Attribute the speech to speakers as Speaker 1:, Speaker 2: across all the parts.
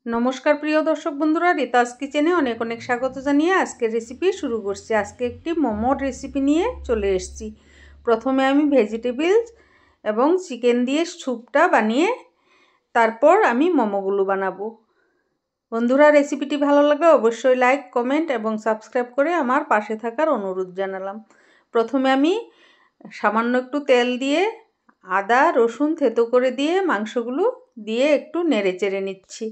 Speaker 1: नमस्कार प्रिय दर्शक बंधुरा रीतास किचेने अनेक अनेक स्वागत जानिए आजके रेसिपि शुरू करছি। আজকে একটি মোমোর রেসিপি নিয়ে চলে এসেছি। প্রথমে আমি ভেজিটেবলস এবং চিকেন দিয়ে স্যুপটা বানিয়ে তারপর আমি মোমোগুলো বানাবো। বন্ধুরা রেসিপিটি ভালো লাগলে অবশ্যই লাইক কমেন্ট এবং সাবস্ক্রাইব করে আমার পাশে থাকার অনুরোধ জানালাম। প্রথমে আমি সামান্য একটু তেল দিয়ে আদা রসুন থেতো করে দিয়ে মাংসগুলো দিয়ে একটু নেড়েচেড়ে নিচ্ছি।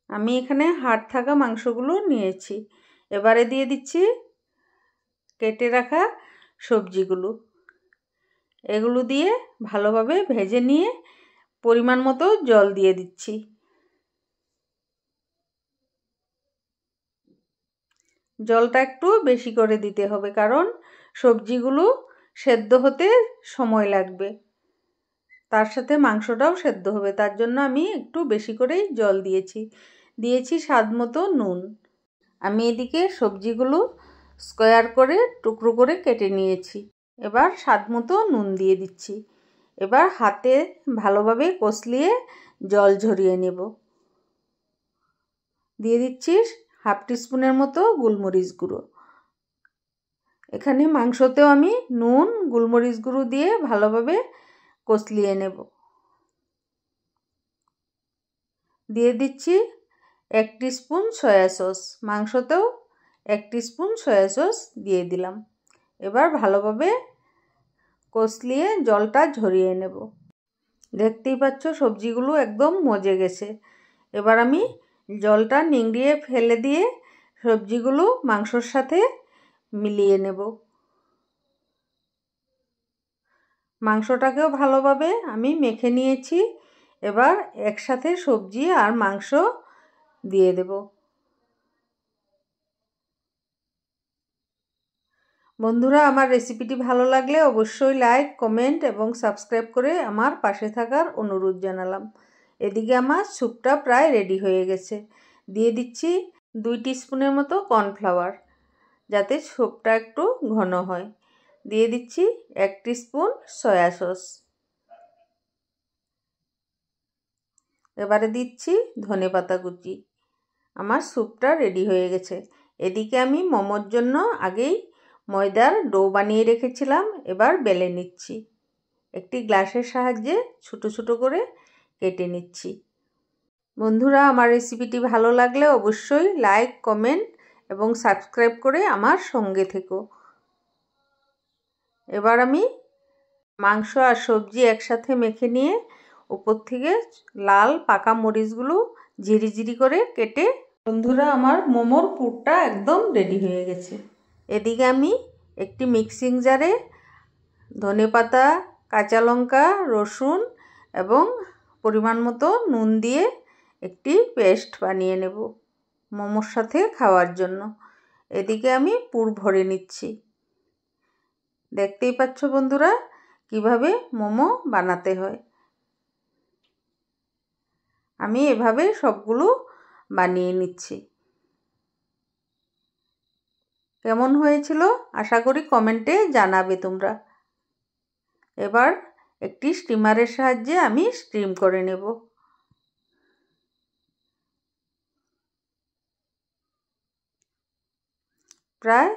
Speaker 1: আমি এখানে হাড় থাকা মাংসগুলো নিয়েছি। এবারে দিয়ে দিচ্ছি কেটে রাখা সবজিগুলো। এগুলো দিয়ে ভালোভাবে ভেজে নিয়ে পরিমাণ মতো জল দিয়ে দিচ্ছি। জলটা একটু বেশি করে দিতে হবে, কারণ সবজিগুলো সেদ্ধ হতে সময় লাগবে, তার সাথে মাংসটাও সেদ্ধ হবে, তার জন্য আমি একটু বেশি করেই জল দিয়েছি স্বাদ মতো নুন। আমি এদিকে সবজিগুলো স্কোয়ার করে টুকরো করে কেটে নিয়েছি। এবার স্বাদ মতো নুন দিয়ে দিচ্ছি। এবার হাতে ভালোভাবে কষলিয়ে জল ঝরিয়ে নেব। দিয়ে দিচ্ছি হাফ টিস্পুনের মতো গোলমরিচ গুঁড়ো। এখানে মাংসতেও আমি নুন গোলমরিচ গুঁড়ো দিয়ে ভালোভাবে কষলিয়ে নেব। দিয়ে দিচ্ছি 1 টিস্পুন সয়া সস। মাংসতেও 1 টিস্পুন সয়া সস দিয়ে দিলাম। এবার ভালোভাবে কষলিয়ে জলটা ঝরিয়ে নেব। দেখতেই পাচ্ছ সবজিগুলো একদম মজে গেছে। এবার আমি জলটা নিংড়িয়ে ফেলে দিয়ে সবজিগুলো মাংসর সাথে মিলিয়ে নেব। মাংসটাকেও ভালোভাবে আমি মেখে নিয়েছি। এবার একসাথে সবজি আর মাংস দিয়ে দেব। বন্ধুরা আমার রেসিপিটি ভালো লাগলে অবশ্যই লাইক কমেন্ট এবং সাবস্ক্রাইব করে আমার পাশে থাকার অনুরোধ জানালাম। এদিকে আমার স্যুপটা প্রায় রেডি হয়ে গেছে। দিয়ে দিচ্ছি 2 টিস্পুনের মতো কর্নফ্লাওয়ার, যাতে স্যুপটা একটু ঘন হয়। দিয়ে দিচ্ছি 1 টিস্পুন সয়া সস। এবারে দিচ্ছি ধনেপাতা কুচি। আমার স্যুপটা রেডি হয়ে গেছে। এদিকে আমি মোমোর জন্য আগেই ময়দার ডো বানিয়ে রেখেছিলাম। এবার বেলে নিচ্ছি। একটি গ্লাসের সাহায্যে ছোট ছোট করে কেটে নিচ্ছি। বন্ধুরা আমার রেসিপিটি ভালো লাগলে অবশ্যই লাইক কমেন্ট এবং সাবস্ক্রাইব করে আমার সঙ্গে থেকো। এবার আমি মাংস আর সবজি একসাথে মেখে নিয়ে উপর থেকে লাল পাকা মরিচগুলো ঝিরিঝিরি করে কেটে। বন্ধুরা আমার মোমোর পুরটা একদম রেডি হয়ে গেছে। এদিকে আমি একটি মিক্সিং জারে ধনেপাতা কাঁচা লঙ্কা রসুন এবং পরিমাণ মতো নুন দিয়ে একটি পেস্ট বানিয়ে নেব মোমোর সাথে খাওয়ার জন্য। এদিকে আমি পুর ভরে নিচ্ছি। দেখতেই পাচ্ছ বন্ধুরা কিভাবে মোমো বানাতে হয়। আমি এভাবে সবগুলো বানিয়ে নিচ্ছি। কেমন হয়েছিল আশা করি কমেন্টে জানাবে তোমরা। এবার একটি স্টিমারের সাহায্যে আমি স্টিম করে নেব। প্রায়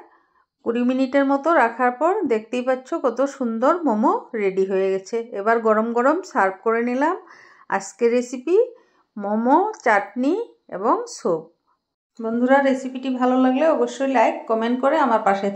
Speaker 1: 20 মিনিটের মতো রাখার পর দেখতেই পাচ্ছ কত সুন্দর মোমো রেডি হয়ে গেছে। এবার গরম গরম সার্ভ করে নিলাম আজকের রেসিপি মোমো চাটনি এবং স্যুপ। বন্ধুরা রেসিপিটি ভালো লাগলে অবশ্যই লাইক কমেন্ট করে আমার পাশে